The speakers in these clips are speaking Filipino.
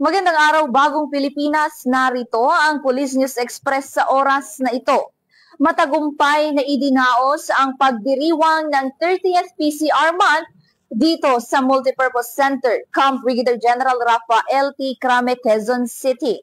Magandang araw, Bagong Pilipinas. Narito ang Police News Express sa oras na ito. Matagumpay na idinaos ang pagdiriwang ng 30th PCR Month dito sa Multipurpose Center, Camp Brigadier General Rafael T. Crame, Quezon City.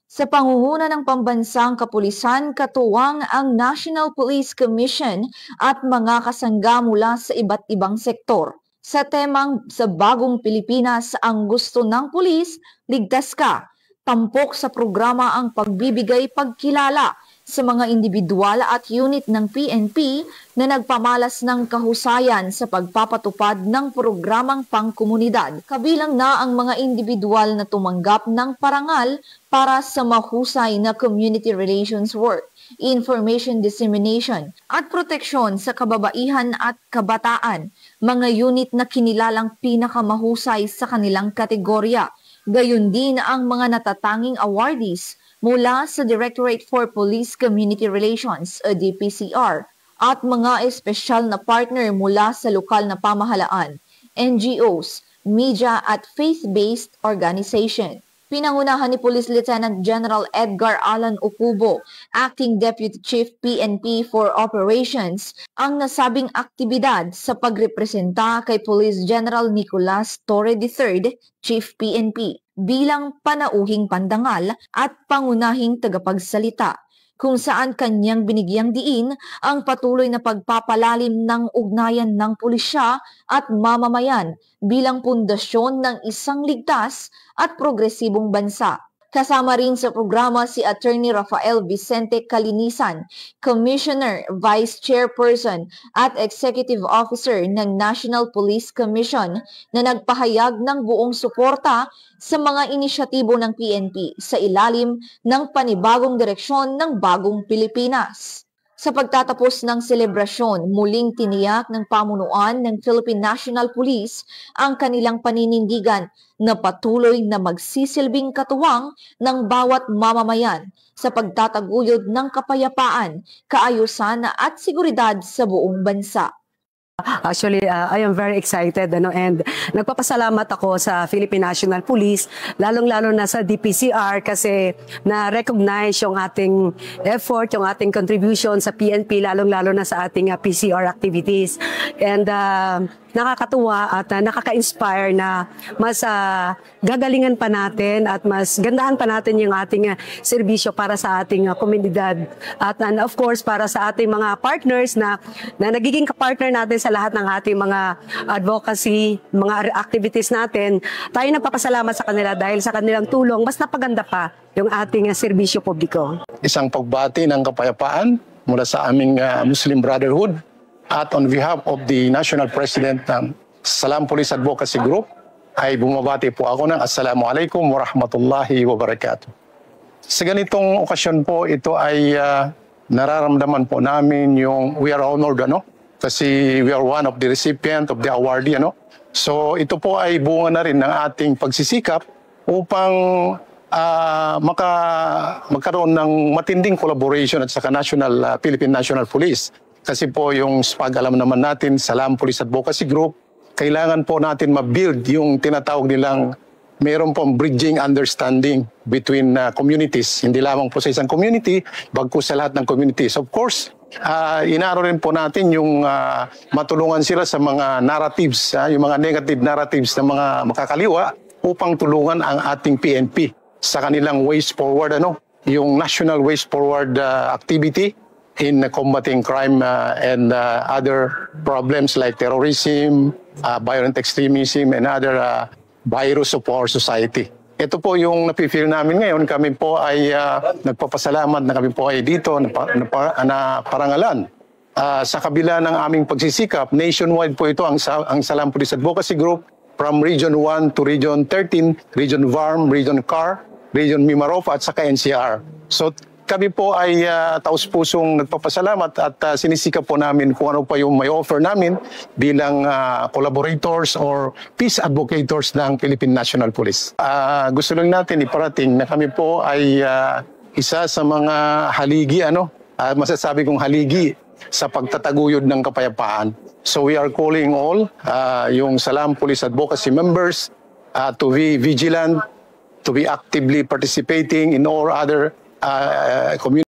Sa pangunguna ng pambansang kapulisan, katuwang ang National Police Commission at mga kasangga mula sa iba't ibang sektor. Sa temang sa Bagong Pilipinas, ang gusto ng pulis, ligtas ka. Tampok sa programa ang pagbibigay pagkilala sa mga individual at unit ng PNP na nagpamalas ng kahusayan sa pagpapatupad ng programang pangkomunidad. Kabilang na ang mga individual na tumanggap ng parangal para sa mahusay na community relations work, information dissemination at proteksyon sa kababaihan at kabataan, mga unit na kinilalang pinakamahusay sa kanilang kategorya. Gayon din ang mga natatanging awardees mula sa Directorate for Police Community Relations o DPCR at mga espesyal na partner mula sa lokal na pamahalaan, NGOs, media at faith-based organization. Pinangunahan ni Police Lieutenant General Edgar Alan Ocubo, Acting Deputy Chief PNP for Operations, ang nasabing aktibidad sa pagrepresenta kay Police General Nicolas Torre III, Chief PNP, bilang panauhing pandangal at pangunahing tagapagsalita, kung saan kanyang binigyang diin ang patuloy na pagpapalalim ng ugnayan ng pulisya at mamamayan bilang pundasyon ng isang ligtas at progresibong bansa. Kasama rin sa programa si Attorney Rafael Vicente Calinisan, Commissioner, Vice Chairperson at Executive Officer ng National Police Commission na nagpahayag ng buong suporta sa mga inisyatibo ng PNP sa ilalim ng panibagong direksyon ng Bagong Pilipinas. Sa pagtatapos ng selebrasyon, muling tiniyak ng pamunuan ng Philippine National Police ang kanilang paninindigan na patuloy na magsisilbing katuwang ng bawat mamamayan sa pagtataguyod ng kapayapaan, kaayusan at seguridad sa buong bansa. Actually, I am very excited and nagpapasalamat ako sa Philippine National Police, lalong-lalo na sa DPCR kasi na-recognize yung ating effort, yung ating contribution sa PNP, lalong-lalo na sa ating PCR activities. And nakakatuwa at nakaka-inspire na mas gagalingan pa natin at mas gandahan pa natin yung ating serbisyo para sa ating komunidad. At of course, para sa ating mga partners na nagiging kapartner natin sa lahat ng ating mga advocacy, mga activities natin, tayo nagpapasalamat sa kanila dahil sa kanilang tulong, mas napaganda pa yung ating serbisyo publiko. Isang pagbati ng kapayapaan mula sa aming Muslim Brotherhood at on behalf of the National President ng Salam Police Advocacy Group, ay bumabati po ako ng Assalamualaikum warahmatullahi wabarakatuh. Sa ganitong okasyon po, ito ay nararamdaman po namin yung we are honored, kasi we are one of the recipient of the awardee, So ito po ay bunga na rin ng ating pagsisikap upang magkaroon ng matinding collaboration at saka Philippine National Police. Kasi po yung pag-alam naman natin, Salam Police Advocacy Group, kailangan po natin ma-build yung tinatawag nilang mayroon pong bridging understanding between communities. Hindi lamang po sa isang community, bagkus sa lahat ng communities. Of course, inaaro rin po natin yung matulungan sila sa mga narratives, yung mga negative narratives ng mga makakaliwa upang tulungan ang ating PNP sa kanilang ways forward, yung National Ways Forward activity in combating crime and other problems like terrorism, violent extremism, and other virus of our society. Ito po yung napifeel namin ngayon. Kami po ay nagpapasalamat na kami po ay dito na parangalan. Sa kabila ng aming pagsisikap, nationwide po ito ang Salam Police Advocacy Group from Region 1 to Region 13, Region VARM, Region CAR, Region Mimaropa at saka NCR. So kami po ay taus-pusong nagpapasalamat at sinisikap po namin kung ano pa yung may offer namin bilang collaborators or peace advocates ng Philippine National Police. Gusto lang natin iparating na kami po ay isa sa mga haligi, masasabi kong haligi sa pagtataguyod ng kapayapaan. So we are calling all yung Salam Police Advocacy members to be vigilant, to be actively participating in all other community